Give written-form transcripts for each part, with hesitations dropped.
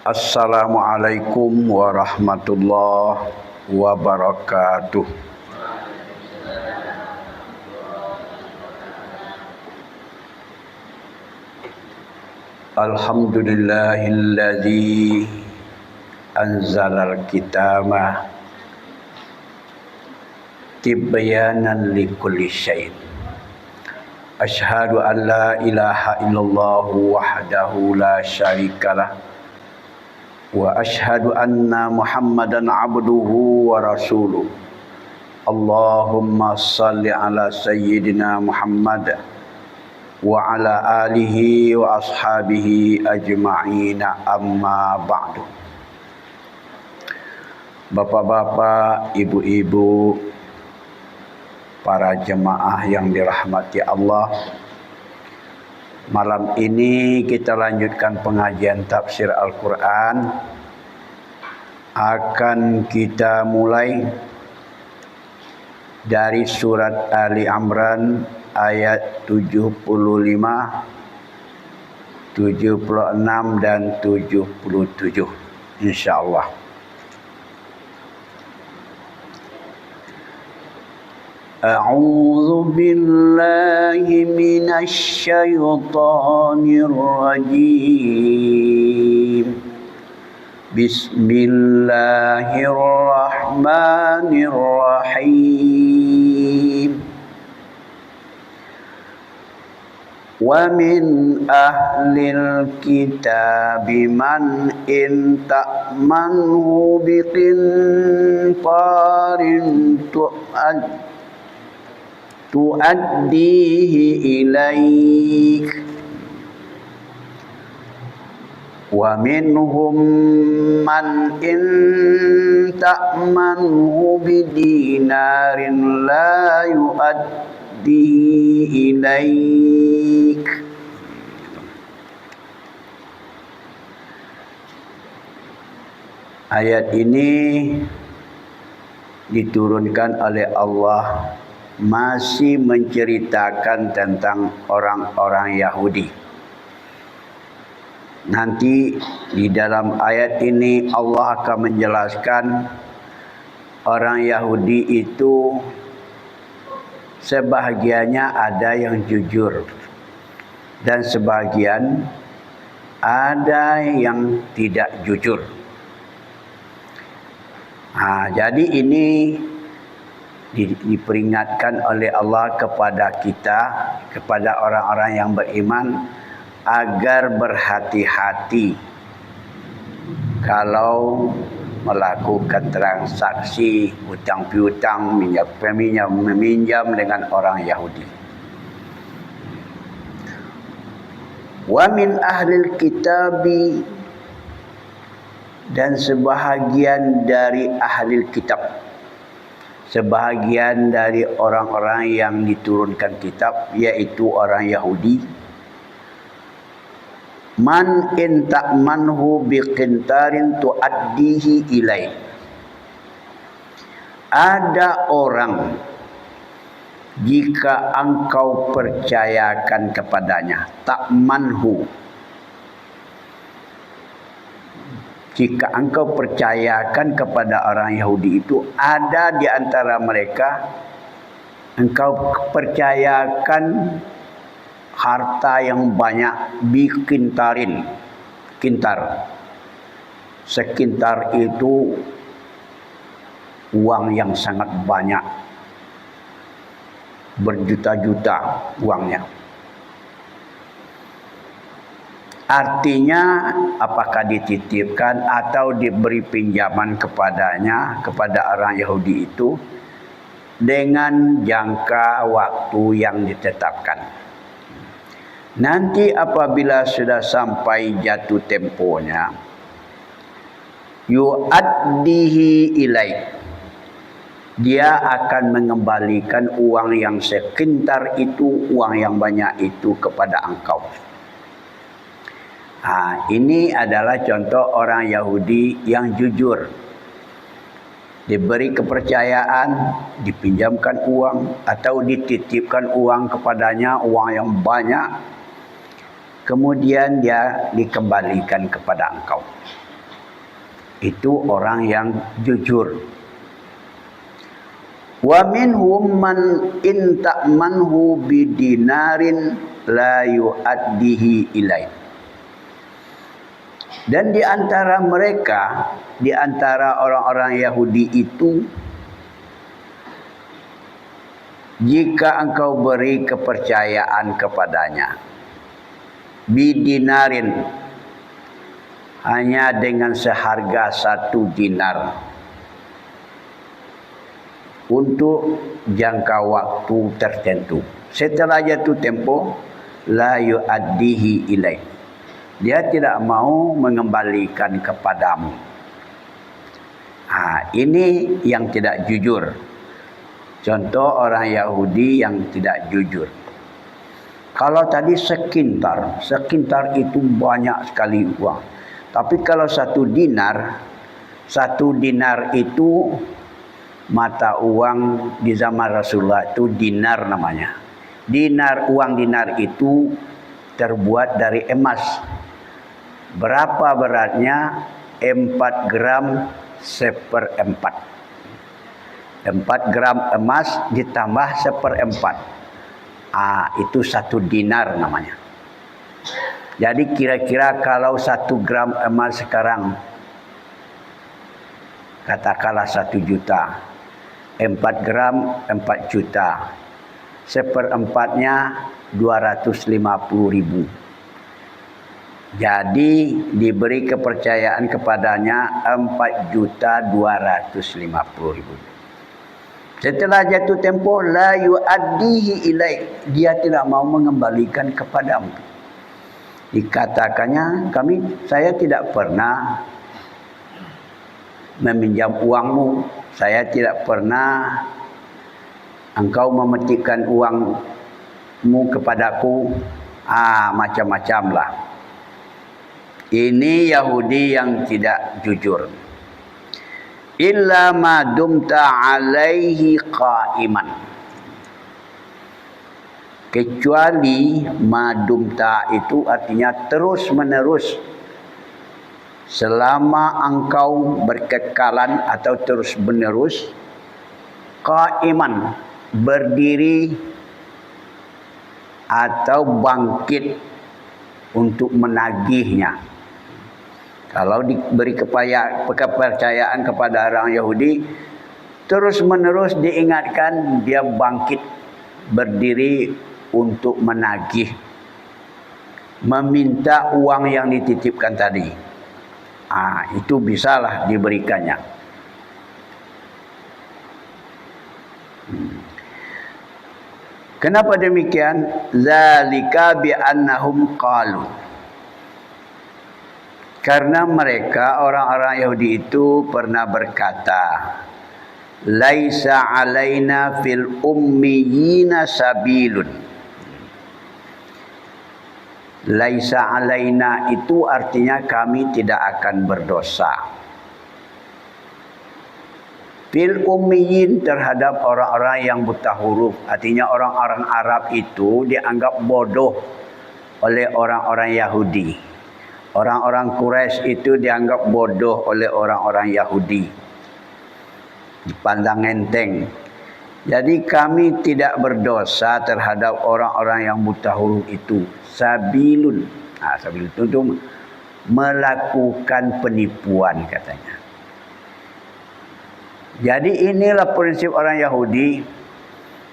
Assalamualaikum warahmatullahi wabarakatuh. Alhamdulillahilladzi anzalal kitaba tibyanan likulli syai'. Asyhadu an la ilaha illallah wahdahu la syarikalah wa asyhadu anna Muhammadan abduhu wa rasuluh. Allahumma salli ala sayyidina Muhammad wa ala alihi wa ashabihi ajma'ina, amma ba'du. Bapak-bapak, ibu-ibu, para jemaah yang dirahmati Allah, malam ini kita lanjutkan pengajian tafsir Al-Quran. Akan kita mulai dari surat Ali Imran ayat 75, 76 dan 77 insyaallah. A'udzu billahi minasy syaithanir rajim. Bismillahirrahmanirrahim. Wa min ahlil kitabi man in ta'manhu biqintarin tu'addihi ilaik wa minhum man in ta'manhu bidinarin la yu'addihi ilaik. Ayat ini diturunkan oleh Allah masih menceritakan tentang orang-orang Yahudi. Nanti di dalam ayat ini Allah akan menjelaskan orang Yahudi itu sebahagiannya ada yang jujur dan sebagian ada yang tidak jujur. Jadi ini diperingatkan oleh Allah kepada kita, kepada orang-orang yang beriman, agar berhati-hati kalau melakukan transaksi hutang piutang, meminjam dengan orang Yahudi. Wa min ahlil kitabi, dan sebahagian dari ahlil kitab, sebahagian dari orang-orang yang diturunkan kitab, yaitu orang Yahudi. Man in ta'manhu biqintarin tu'addihi ilaih. Ada orang, jika engkau percayakan kepadanya, ta'manhu, jika engkau percayakan kepada orang Yahudi itu, ada di antara mereka engkau percayakan harta yang banyak, bikintarin, kintar. Sekintar itu uang yang sangat banyak, berjuta-juta uangnya. Artinya apakah dititipkan atau diberi pinjaman kepadanya, kepada orang Yahudi itu, dengan jangka waktu yang ditetapkan. Nanti apabila sudah sampai jatuh temponya, yu'addihi ilaik, dia akan mengembalikan uang yang sekintar itu, uang yang banyak itu kepada engkau. Ini adalah contoh orang Yahudi yang jujur. Diberi kepercayaan, dipinjamkan uang atau dititipkan uang kepadanya, uang yang banyak. Kemudian dia dikembalikan kepada engkau. Itu orang yang jujur. Wa minhum man in ta'manhu bidinarin la yu'addihi ilaih. Dan di antara mereka, di antara orang-orang Yahudi itu, jika engkau beri kepercayaan kepadanya bidinarin, hanya dengan seharga 1 dinar untuk jangka waktu tertentu, setelah jatuh tempo la yu'addihi ilaih, dia tidak mau mengembalikan kepadamu. Ini yang tidak jujur. Contoh orang Yahudi yang tidak jujur. Kalau tadi sekintar itu banyak sekali uang. Tapi kalau 1 dinar, 1 dinar itu mata uang di zaman Rasulullah itu dinar namanya. Uang dinar itu terbuat dari emas. Berapa beratnya? 4 gram 1/4. 4 gram emas ditambah 1/4. Itu 1 dinar namanya. Jadi kira-kira kalau 1 gram emas sekarang, katakanlah 1 juta. 4 gram 4 juta. 1/4-nya 250.000. Jadi diberi kepercayaan kepadanya 4.250.000. Setelah jatuh tempo la yu'addihi ilaik, dia tidak mau mengembalikan kepadamu. Dikatakannya, saya tidak pernah meminjam uangmu, saya tidak pernah engkau memetikkan uangmu kepadaku, macam-macam lah. Ini Yahudi yang tidak jujur. Illa ma dumta alaihi qa'iman, kecuali ma dumta itu artinya terus menerus, selama engkau berkekalan atau terus menerus, qa'iman berdiri atau bangkit untuk menagihnya. Kalau diberi kepercayaan kepada orang Yahudi, terus menerus diingatkan, dia bangkit berdiri untuk menagih, meminta uang yang dititipkan tadi. Itu bisalah diberikannya. Kenapa demikian? Zalika bi annahum qalu, karena mereka orang-orang Yahudi itu pernah berkata, laisa alaina fil ummiyina sabilun. Laisa alaina itu artinya kami tidak akan berdosa. Fil ummiyin terhadap orang-orang yang buta huruf, artinya orang-orang Arab itu dianggap bodoh oleh orang-orang Yahudi. Orang-orang Quraisy itu dianggap bodoh oleh orang-orang Yahudi, dipandang enteng. Jadi kami tidak berdosa terhadap orang-orang yang buta huruf itu. Sabilun. Sabilun itu melakukan penipuan katanya. Jadi inilah prinsip orang Yahudi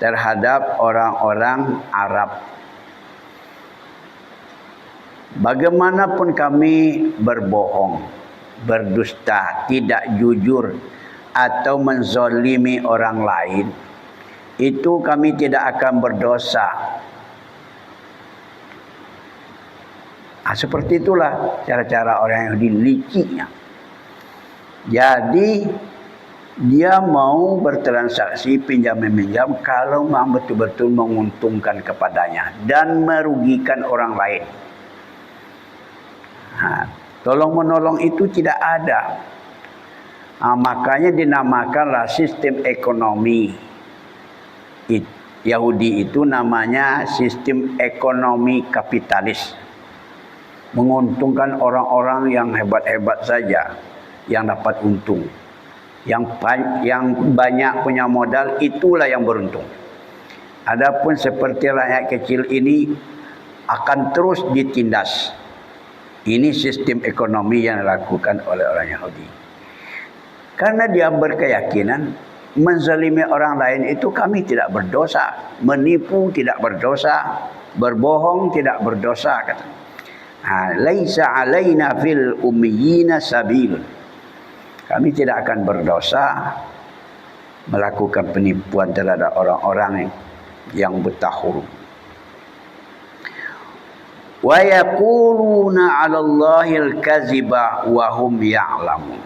terhadap orang-orang Arab. Bagaimanapun kami berbohong, berdusta, tidak jujur atau menzalimi orang lain, itu kami tidak akan berdosa. Seperti itulah cara-cara orang Yahudi liciknya. Jadi dia mau bertransaksi pinjam-meminjam kalau memang betul-betul menguntungkan kepadanya dan merugikan orang lain. Tolong-menolong itu tidak ada. Makanya dinamakanlah sistem ekonomi Yahudi itu namanya sistem ekonomi kapitalis. Menguntungkan orang-orang yang hebat-hebat saja. yang dapat untung. Yang banyak punya modal itulah yang beruntung. Adapun seperti rakyat kecil ini akan terus ditindas. Ini sistem ekonomi yang dilakukan oleh orang Yahudi. Karena dia berkeyakinan menzalimi orang lain itu kami tidak berdosa, menipu tidak berdosa, berbohong tidak berdosa, kata. Laisa alaina fil ummiyina sabil. Kami tidak akan berdosa melakukan penipuan terhadap orang-orang yang buta huruf. Wa yaquluna 'ala Allahil kadziba wa hum ya'lamun.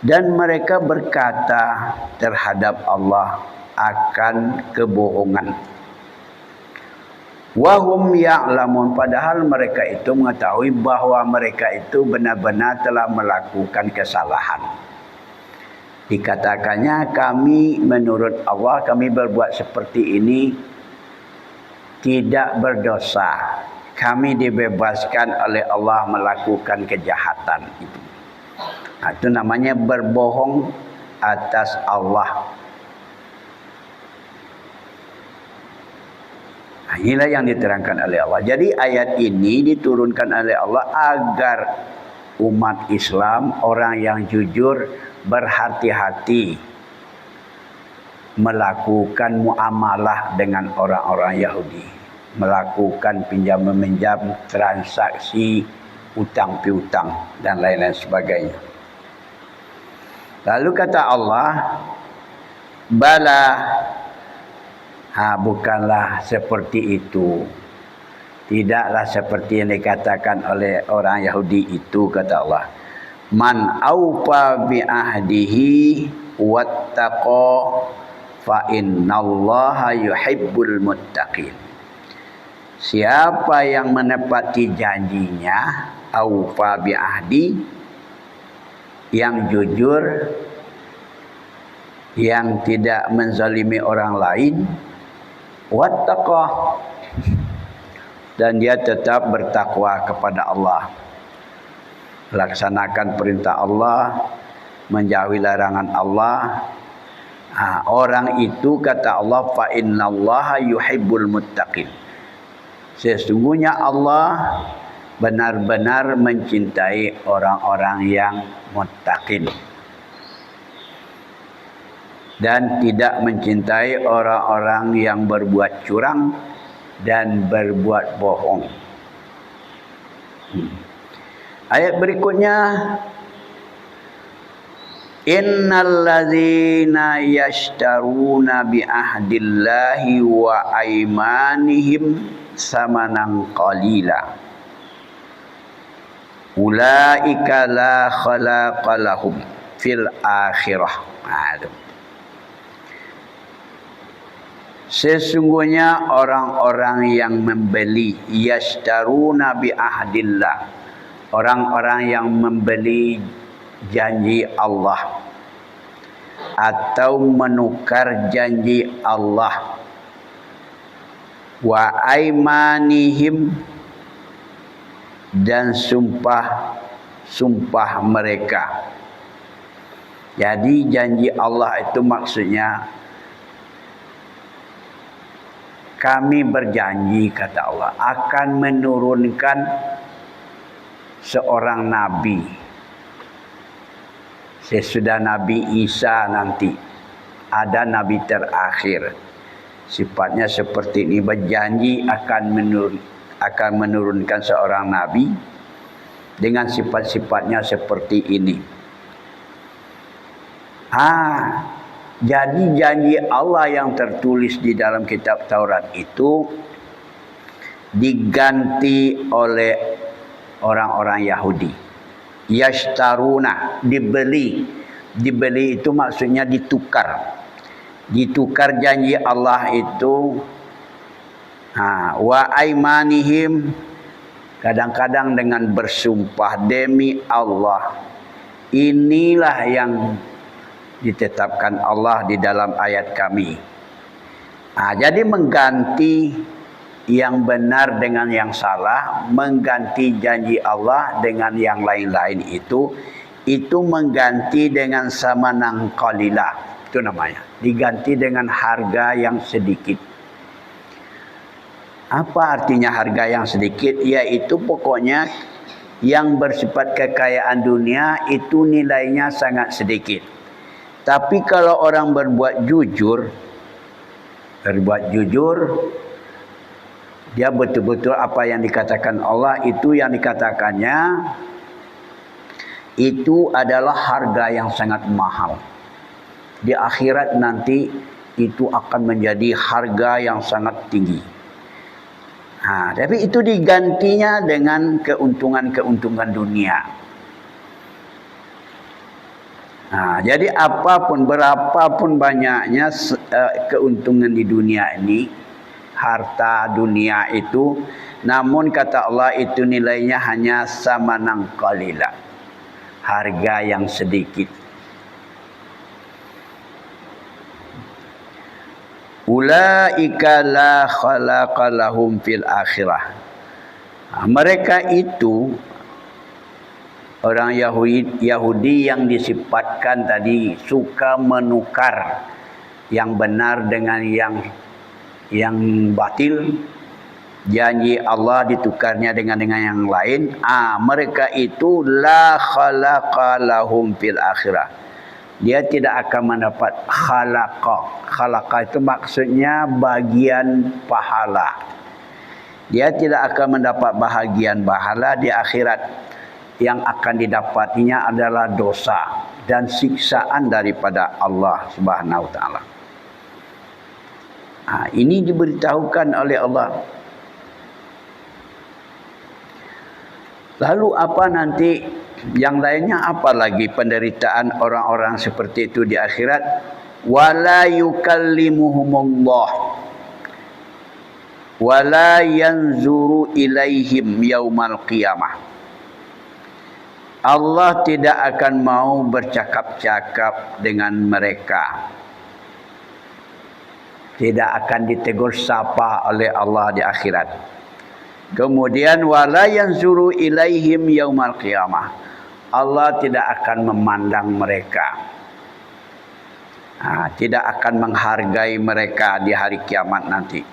Dan mereka berkata terhadap Allah akan kebohongan. Wa hum ya'lamun, padahal mereka itu mengetahui bahwa mereka itu benar-benar telah melakukan kesalahan. Dikatakannya kami menurut Allah kami berbuat seperti ini tidak berdosa. Kami dibebaskan oleh Allah melakukan kejahatan itu. Itu namanya berbohong atas Allah. Inilah yang diterangkan oleh Allah. Jadi ayat ini diturunkan oleh Allah agar umat Islam, orang yang jujur, berhati-hati melakukan muamalah dengan orang-orang Yahudi, melakukan pinjam-meminjam, transaksi, utang piutang dan lain-lain sebagainya. Lalu kata Allah, bala, bukanlah seperti itu. Tidaklah seperti yang dikatakan oleh orang Yahudi itu, kata Allah. Man aufa bi ahdihi wattaqa fa innallaha yuhibbul muttaqin. Siapa yang menepati janjinya, aufa bi ahdi, yang jujur, yang tidak menzalimi orang lain, wattaqa, dan dia tetap bertakwa kepada Allah, laksanakan perintah Allah, menjauhi larangan Allah. Orang itu kata Allah, fa innallaha yuhibbul muttaqin. Sesungguhnya Allah benar-benar mencintai orang-orang yang muttaqin dan tidak mencintai orang-orang yang berbuat curang dan berbuat bohong. Ayat berikutnya, innal ladzina yashtaruna bi ahdillahi wa aymanihim samanan qalila ulaika la khalaqa lahum fil akhirah. Sesungguhnya orang-orang yang membeli, yashtaruna bi ahdillah, orang-orang yang membeli janji Allah atau menukar janji Allah, wa aimanihim, dan sumpah mereka. Jadi janji Allah itu maksudnya kami berjanji, kata Allah, akan menurunkan seorang nabi sesudah Nabi Isa nanti. Ada nabi terakhir. Sifatnya seperti ini, berjanji akan menurunkan seorang nabi dengan sifat-sifatnya seperti ini. Jadi janji Allah yang tertulis di dalam kitab Taurat itu diganti oleh orang-orang Yahudi. Yashtaruna, dibeli. Dibeli itu maksudnya ditukar. Ditukar janji Allah itu. Wa aimanihim, kadang-kadang dengan bersumpah demi Allah. Inilah yang ditetapkan Allah di dalam ayat kami. Jadi mengganti yang benar dengan yang salah, mengganti janji Allah dengan yang lain-lain itu mengganti dengan samanan qalila. Itu namanya. Diganti dengan harga yang sedikit. Apa artinya harga yang sedikit? Yaitu pokoknya yang bersifat kekayaan dunia itu nilainya sangat sedikit. Tapi kalau orang berbuat jujur, dia betul-betul apa yang dikatakan Allah itu yang dikatakannya itu adalah harga yang sangat mahal. Di akhirat nanti itu akan menjadi harga yang sangat tinggi. Tapi itu digantinya dengan keuntungan-keuntungan dunia. Jadi apapun, berapapun banyaknya keuntungan di dunia ini, harta dunia itu, namun kata Allah itu nilainya hanya samanan qalila, harga yang sedikit. Ulaika la khalaqa lahum fil akhirah. Mereka itu orang Yahudi yang disifatkan tadi suka menukar yang benar dengan yang batil, janji Allah ditukarnya dengan yang lain. Mereka itu la khalaqa lahum fil akhirah. Dia tidak akan mendapat khalaqa. Khalaqa itu maksudnya bagian pahala. Dia tidak akan mendapat bahagian pahala di akhirat. Yang akan didapatinya adalah dosa dan siksaan daripada Allah Subhanahu wa taala. Ini diberitahukan oleh Allah. Lalu apa nanti yang lainnya, apa lagi penderitaan orang-orang seperti itu di akhirat? Wala yukallimuhumullah wala yanzuru ilaihim yaumal qiyamah. Allah tidak akan mau bercakap-cakap dengan mereka. Tidak akan ditegur sapa oleh Allah di akhirat. Kemudian wala yanzuru ilaihim yaumal qiyamah. Allah tidak akan memandang mereka. Tidak akan menghargai mereka di hari kiamat nanti.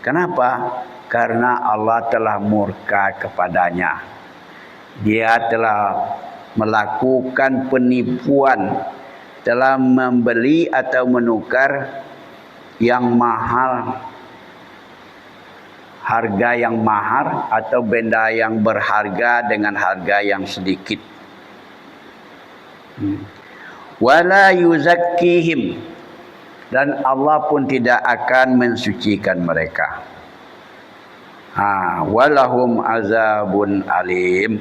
Kenapa? Karena Allah telah murka kepadanya. Dia telah melakukan penipuan, telah membeli atau menukar yang mahal, harga yang mahal atau benda yang berharga dengan harga yang sedikit. Wala yuzakkihim, dan Allah pun tidak akan mensucikan mereka. Walahum azabun alim,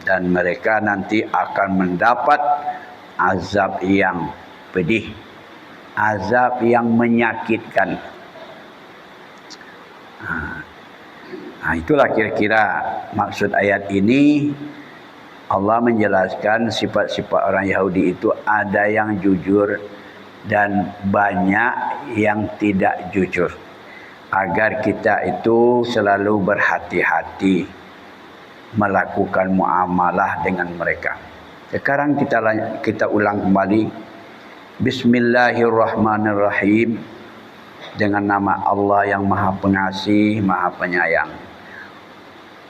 dan mereka nanti akan mendapat azab yang pedih, azab yang menyakitkan. Itulah kira-kira maksud ayat ini. Allah menjelaskan sifat-sifat orang Yahudi itu ada yang jujur dan banyak yang tidak jujur. Agar kita itu selalu berhati-hati melakukan muamalah dengan mereka. Sekarang kita ulang kembali. Bismillahirrahmanirrahim. Dengan nama Allah yang Maha Pengasih, Maha Penyayang.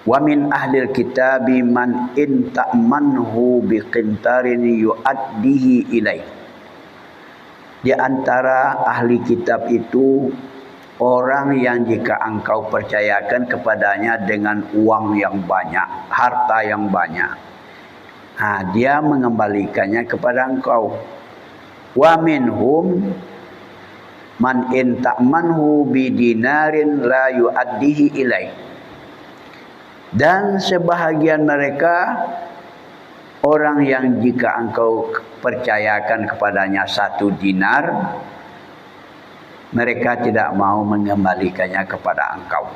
Wa min ahlil kitabi man in ta'manhu biqintarin yu'addihi ilaih. Di antara ahli kitab itu orang yang jika engkau percayakan kepadanya dengan uang yang banyak, harta yang banyak, dia mengembalikannya kepada engkau. Wa minhum man in ta'manhu bidinarin la yu'addihi ilaih. Dan sebahagian mereka orang yang jika engkau percayakan kepadanya 1 dinar, mereka tidak mau mengembalikannya kepada engkau.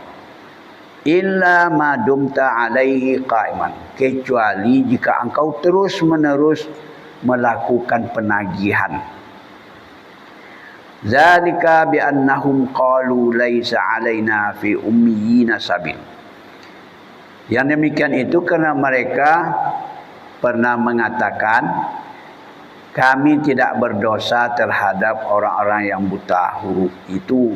Illa ma dumta alaihi qa'iman, kecuali jika engkau terus-menerus melakukan penagihan. Zalika bi annahum qalu laisa alaina fi ummiyina sabil. Yang demikian itu karena mereka pernah mengatakan, kami tidak berdosa terhadap orang-orang yang buta huruf itu.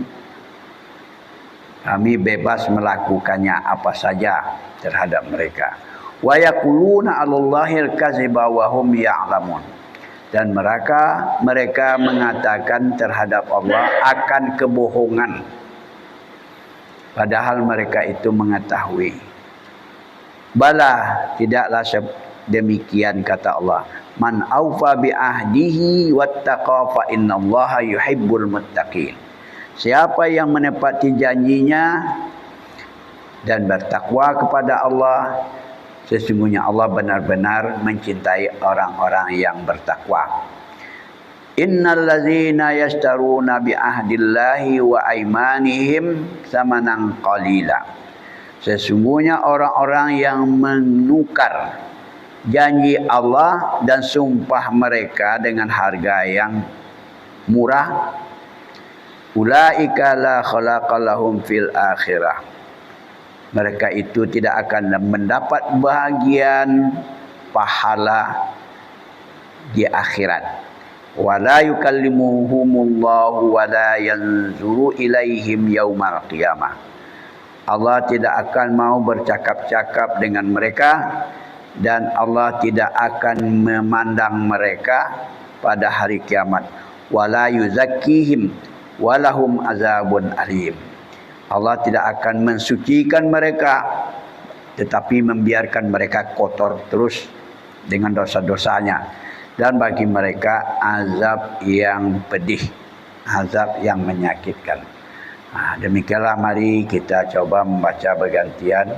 Kami bebas melakukannya apa saja terhadap mereka. Wa yaquluna 'alallahil kadziba wa hum ya'lamun. Dan mereka mengatakan terhadap Allah akan kebohongan, padahal mereka itu mengetahui. Bala, tidaklah demikian kata Allah. Man aufa bi ahdihi wattaqa fa innallaha yuhibbul muttaqin. Siapa yang menepati janjinya dan bertakwa kepada Allah, sesungguhnya Allah benar-benar mencintai orang-orang yang bertakwa. Innal ladzina yashtaruna bi ahdillahi wa aymanihim samanan qalila. Sesungguhnya orang-orang yang menukar janji Allah dan sumpah mereka dengan harga yang murah, ulaika la khalaqa lahum fil akhirah. Mereka itu tidak akan mendapat bahagian pahala di akhirat. Wala yukallimuhumullahu wala yanzuru ilaihim yaumal qiyamah. Allah tidak akan mau bercakap-cakap dengan mereka dan Allah tidak akan memandang mereka pada hari kiamat. Wala yuzakkihim walahum azabun alim. Allah tidak akan mensucikan mereka, tetapi membiarkan mereka kotor terus dengan dosa-dosanya. Dan bagi mereka azab yang pedih, azab yang menyakitkan. Demikianlah, mari kita coba membaca bergantian.